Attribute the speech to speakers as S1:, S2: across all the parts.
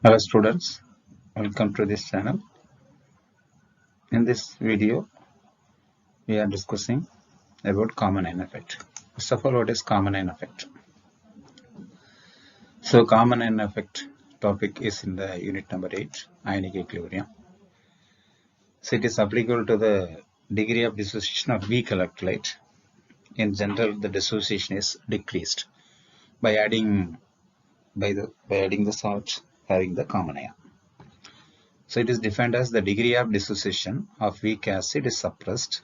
S1: Hello students, welcome to this channel. In this video, we are discussing about common ion effect. First of all, what is common ion effect? So common ion effect topic is in the unit number 8, ionic equilibrium. So it is applicable to the degree of dissociation of weak electrolyte. In general, the dissociation is decreased by adding the salt having the common ion. So it is defined as the degree of dissociation of weak acid is suppressed,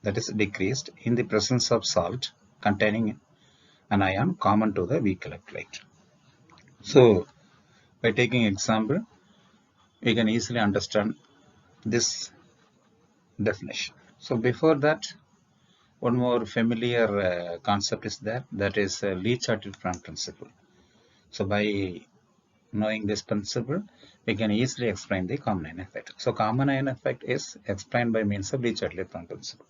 S1: that is decreased, in the presence of salt containing an ion common to the weak electrolyte. So by taking example, we can easily understand this definition. So before that, one more familiar concept is there, that is Le-Chatelet principle. So by knowing this principle, we can easily explain the common ion effect. So common ion effect is explained by means of Le-Chatelet principle.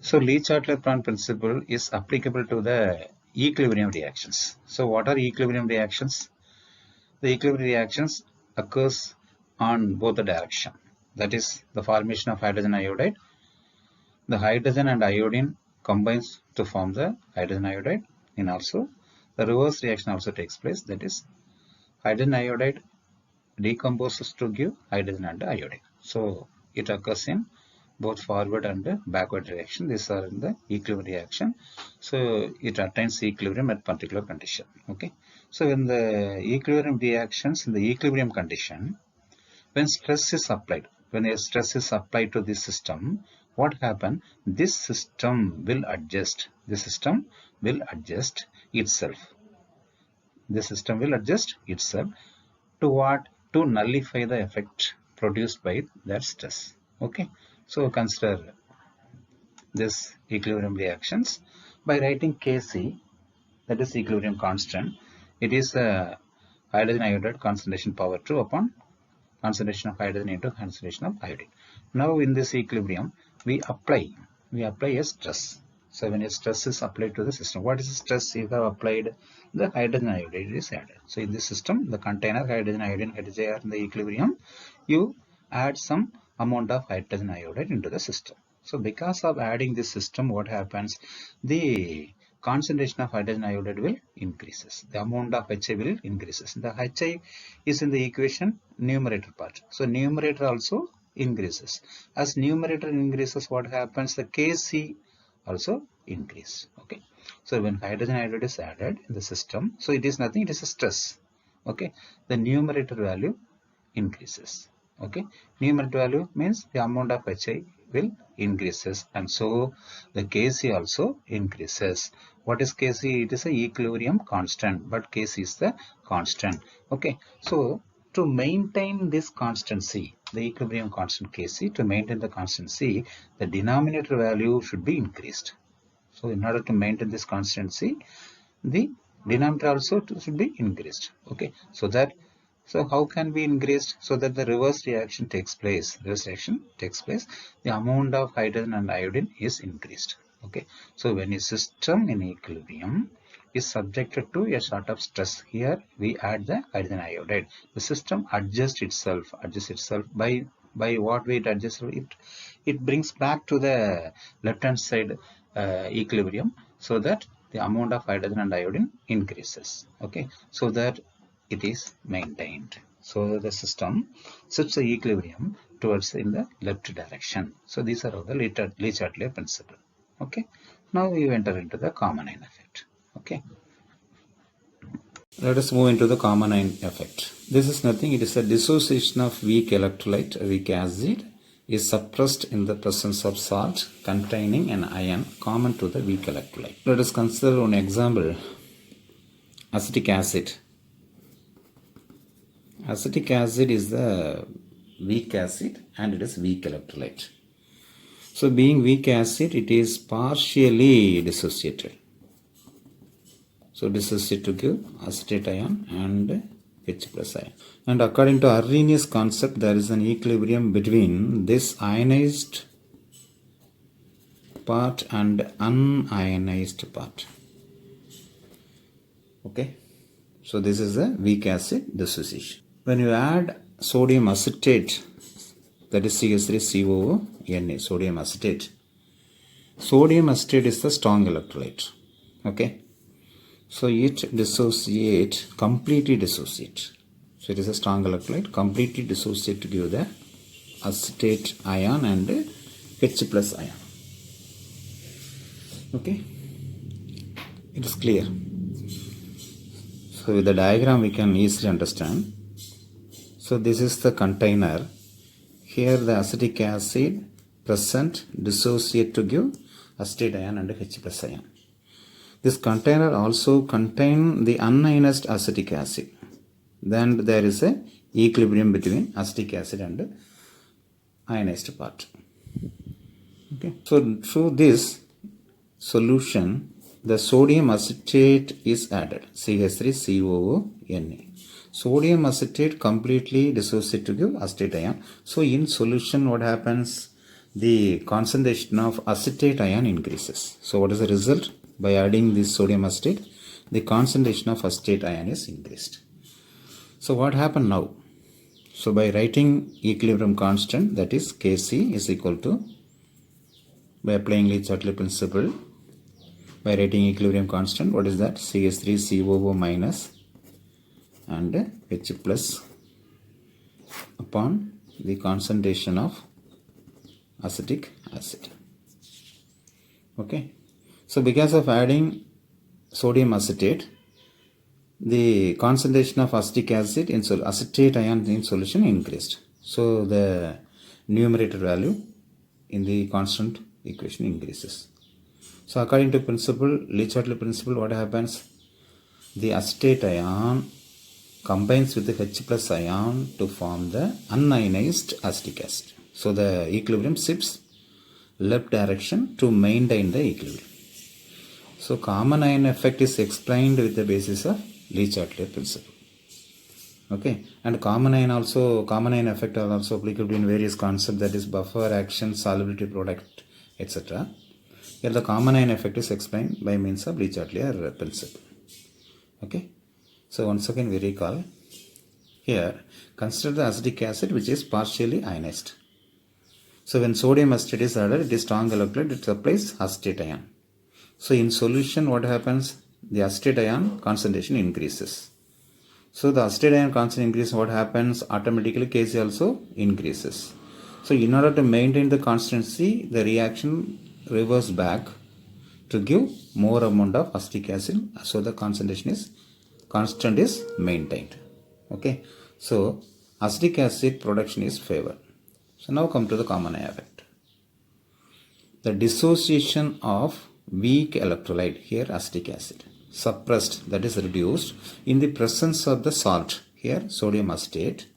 S1: So Le-Chatelet principle is applicable to the equilibrium reactions. So what are equilibrium reactions? The equilibrium reactions occurs on both the direction. That is the formation of hydrogen iodide. The hydrogen and iodine combines to form the hydrogen iodide, and also the reverse reaction also takes place. That is hydrogen iodide decomposes to give hydrogen and iodine. So it occurs in both forward and backward direction. These are in the equilibrium reaction. So it attains equilibrium at particular condition. Okay. So in the equilibrium reactions, in the equilibrium condition, when stress is applied, when a stress is applied to this system, what happens? This system will adjust. The system will adjust itself. The system will adjust itself to what? To nullify the effect produced by that stress. Okay. So consider this equilibrium reactions by writing Kc, that is equilibrium constant. It is hydrogen iodide concentration power 2 upon concentration of hydrogen into concentration of iodine. Now in this equilibrium, we apply a stress. So when a stress is applied to the system, what is the stress? You have applied the hydrogen iodide is added. So in this system, the container hydrogen iodine are in the equilibrium, you add some amount of hydrogen iodide into the system. So because of adding this system, what happens? The concentration of hydrogen iodide will increases. The amount of HI will increases. The HI is in the equation numerator part. So numerator also increases. As numerator increases, what happens? The Kc also increase. Okay. So when hydrogen iodide is added in the system, so it is nothing, it is a stress. Okay. The numerator value increases. Okay. Numerator value means the amount of HI will increases, and so the Kc also increases. What is Kc? It is a equilibrium constant, but Kc is the constant. Okay. So to maintain this constancy, the equilibrium constant Kc, to maintain the constancy, the denominator value should be increased. So in order to maintain this constancy, the denominator also should be increased. Okay. So how can be increased? So that the reverse reaction takes place. The amount of hydrogen and iodine is increased. Okay. So when a system in equilibrium is subjected to a sort of stress, here we add the hydrogen iodide. The system adjusts itself by what way it adjusts it? It brings back to the left hand side equilibrium, so that the amount of hydrogen and iodine increases. Okay. So that it is maintained. So the system shifts the equilibrium towards in the left direction. So these are all the Le-Chatelet principle. Okay. Now we enter into the common ion effect. Okay. Let us move into the common ion effect. This is nothing. It is a dissociation of weak electrolyte, weak acid, is suppressed in the presence of salt containing an ion common to the weak electrolyte. Let us consider one example. Acetic acid. Acetic acid is the weak acid and it is weak electrolyte. So being weak acid, it is partially dissociated. So dissociate to give acetate ion and H plus ion. And according to Arrhenius concept, there is an equilibrium between this ionized part and unionized part. Okay. So this is a weak acid dissociation. When you add sodium acetate, that is CH3COO, sodium acetate. Sodium acetate is the strong electrolyte. Okay. So it completely dissociate. So it is a strong electrolyte, completely dissociate to give the acetate ion and H plus ion. Okay. It is clear. So with the diagram we can easily understand. So this is the container. Here the acetic acid present dissociate to give acetate ion and H plus ion. This container also contain the unionized acetic acid. Then there is a equilibrium between acetic acid and ionized part. Okay. So through this solution, the sodium acetate is added, CH3COO. Sodium acetate completely dissociate to give acetate ion. So in solution what happens? The concentration of acetate ion increases. So what is the result? By adding this sodium acetate, the concentration of acetate ion is increased. So what happened now? So by writing equilibrium constant, that is Kc is equal to, by applying Le-Chatelet principle, by writing equilibrium constant, what is that? CH3COO minus and H plus upon the concentration of acetic acid. Okay. So because of adding sodium acetate, the concentration of acetic acid in acetate ion in solution increased. So the numerator value in the constant equation increases. So according to principle, Le-Chatelet principle, what happens? The acetate ion combines with the H plus ion to form the unionized acetic acid. So the equilibrium shifts left direction to maintain the equilibrium. So common ion effect is explained with the basis of Le-Chatelet principle. Okay, and common ion effect are also applicable in various concepts, that is buffer, action, solubility product, etc. Here the common ion effect is explained by means of Le-Chatelet principle. Okay, so once again we recall. Here consider the acetic acid which is partially ionized. So when sodium acetate is added, it is strong electrolyte, it supplies acetate ion. So in solution what happens? The acetate ion concentration increases. So the acetate ion concentration increases, what happens? Automatically Kc also increases. So in order to maintain the constancy, the reaction reverses back to give more amount of acetic acid. So the constant is maintained. Okay. So acetic acid production is favored. So now come to the common ion effect. The dissociation of weak electrolyte, here acetic acid, suppressed, that is reduced in the presence of the salt, here sodium acetate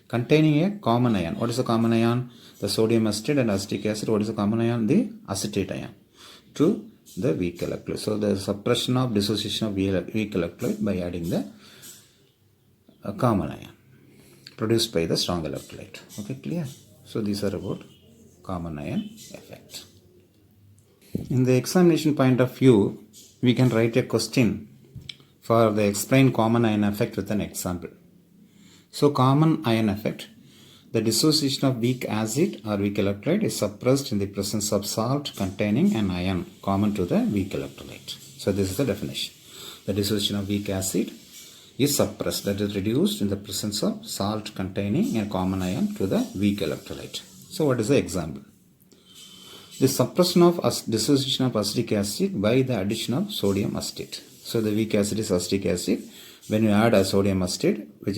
S1: containing a common ion. What is the common ion? The sodium acetate and acetic acid. What is the common ion? The acetate ion to the weak electrolyte. So the suppression of dissociation of weak electrolyte by adding the common ion produced by the strong electrolyte. Okay, clear? So these are about common ion effect. In the examination point of view, we can write a question for the explain common ion effect with an example. So common ion effect, the dissociation of weak acid or weak electrolyte is suppressed in the presence of salt containing an ion common to the weak electrolyte. So this is the definition. The dissociation of weak acid is suppressed, that is reduced in the presence of salt containing a common ion to the weak electrolyte. So what is the example? The suppression of dissociation of acetic acid by the addition of sodium acetate. So the weak acid is acetic acid. When you add a sodium acetate, which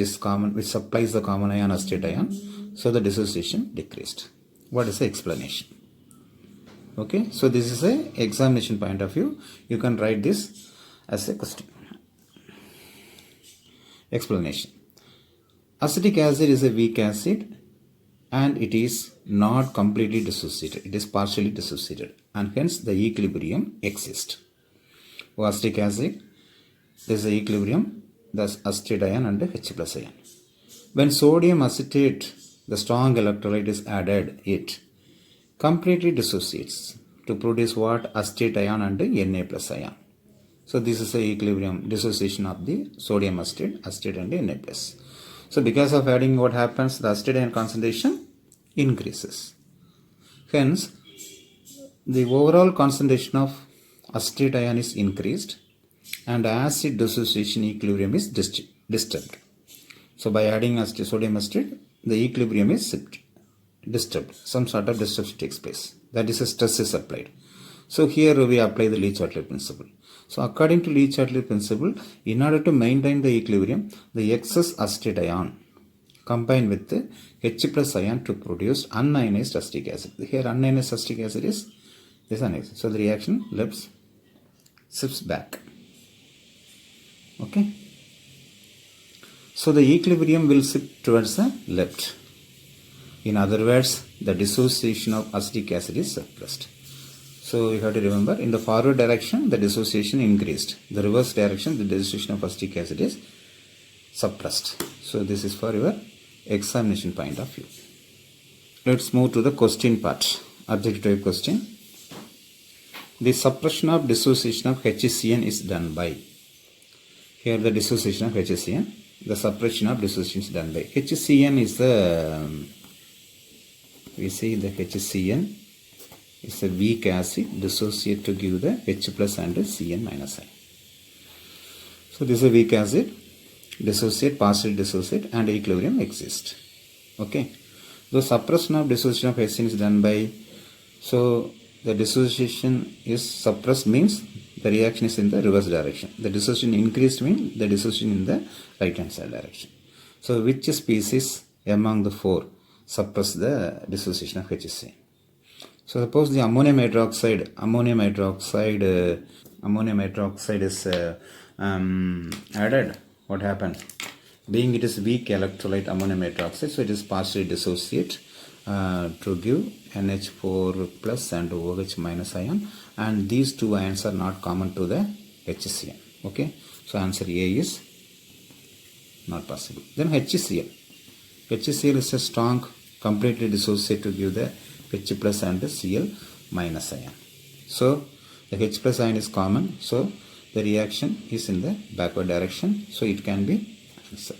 S1: supplies the common ion acetate ion, so the dissociation decreased. What is the explanation? Okay, so this is a examination point of view. You can write this as a question. Explanation. Acetic acid is a weak acid and it is not completely dissociated. It is partially dissociated and hence the equilibrium exists. For acetic acid, there is a equilibrium, thus acetate ion and H plus ion. When sodium acetate, the strong electrolyte is added, it completely dissociates to produce what? Acetate ion and Na plus ion. So this is the equilibrium dissociation of the sodium acetate and Na+. So because of adding, what happens? The acetate ion concentration increases. Hence, the overall concentration of acetate ion is increased and acid dissociation equilibrium is disturbed. So by adding sodium acetate, the equilibrium is disturbed. Some sort of disruption takes place. That is, a stress is applied. So here we apply the Le-Chatelet principle. So according to Le-Chatelet principle, in order to maintain the equilibrium, the excess acetate ion combined with the H plus ion to produce unionized acetic acid. Here unionized acetic acid is this unionized. So the reaction shifts back. Okay. So the equilibrium will shift towards the left. In other words, the dissociation of acetic acid is suppressed. So you have to remember, in the forward direction, the dissociation increased. The reverse direction, the dissociation of acetic acid is suppressed. So this is for your examination point of view. Let's move to the question part. Objective type question. The suppression of dissociation of HCN is done by. Here the dissociation of HCN. The suppression of dissociation is done by. HCN is the, we see the HCN is a weak acid dissociate to give the H plus and Cn minus I. So this is a weak acid, dissociate, partially dissociate, and equilibrium exists. Okay. The suppression of dissociation of HCN is done by, so the dissociation is suppressed means the reaction is in the reverse direction. The dissociation increased means the dissociation in the right hand side direction. So which species among the four suppress the dissociation of HCN? So suppose the ammonium hydroxide is added. What happened? Being it is weak electrolyte ammonium hydroxide, so it is partially dissociate to give NH4 plus and OH minus ion, and these two ions are not common to the HCN. Okay, so answer A is not possible. Then HCl. HCl is a strong, completely dissociate to give the H plus and the Cl minus ion. So the H plus ion is common, so the reaction is in the backward direction, so it can be answered.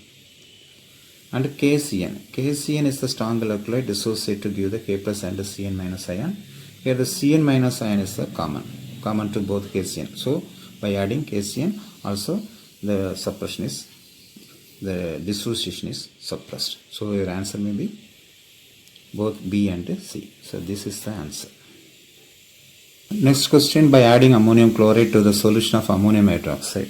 S1: And KCN is the strong electrolyte dissociate to give the K plus and the Cn minus ion. Here the Cn minus ion is the common to both KCN. So by adding KCN, also the dissociation is suppressed. So your answer may be both B and C. So this is the answer. Next question, by adding ammonium chloride to the solution of ammonium hydroxide.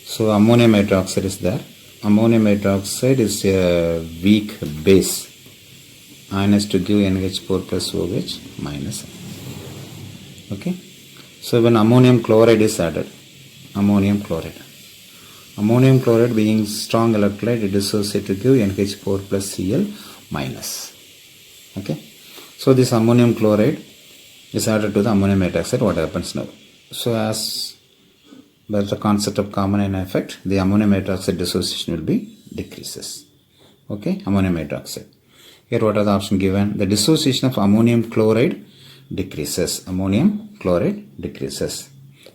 S1: So ammonium hydroxide is there. Ammonium hydroxide is a weak base. Ion is to give NH4 plus OH minus. Okay. So when ammonium chloride is added, ammonium chloride being strong electrolyte, it dissociates to give NH4 plus Cl minus. Okay. So this ammonium chloride is added to the ammonium hydroxide. What happens now? So as by the concept of common ion effect, the ammonium hydroxide dissociation will be decreases. Okay, ammonium hydroxide. Here what are the options given? The dissociation of ammonium chloride decreases. Ammonium chloride decreases.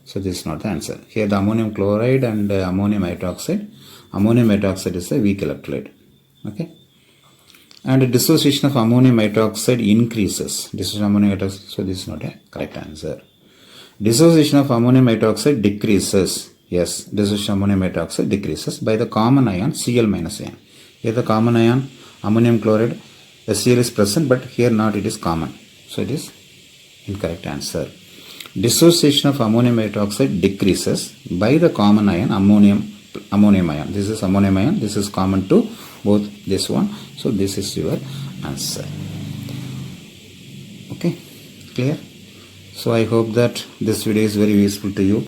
S1: So this is not the answer. Here the ammonium chloride and ammonium hydroxide. Ammonium hydroxide is a weak electrolyte. Okay. And the dissociation of ammonium hydroxide increases. Dissociation of ammonium hydroxide. So this is not a correct answer. Dissociation of ammonium hydroxide decreases. Yes, dissociation of ammonium hydroxide decreases by the common ion Cl minus ion. Here the common ion ammonium chloride, the Cl is present, but here not, it is common. So it is incorrect answer. Dissociation of ammonium hydroxide decreases by the common ion ammonium ion. This is ammonium ion. This is common to both this one. So this is your answer. Okay, clear? So I hope that this video is very useful to you.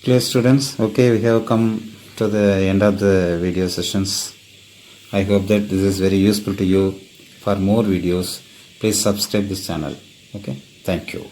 S1: Clear, students? Okay, we have come to the end of the video sessions. I hope that this is very useful to you. For more videos, please subscribe this channel. Okay, thank you.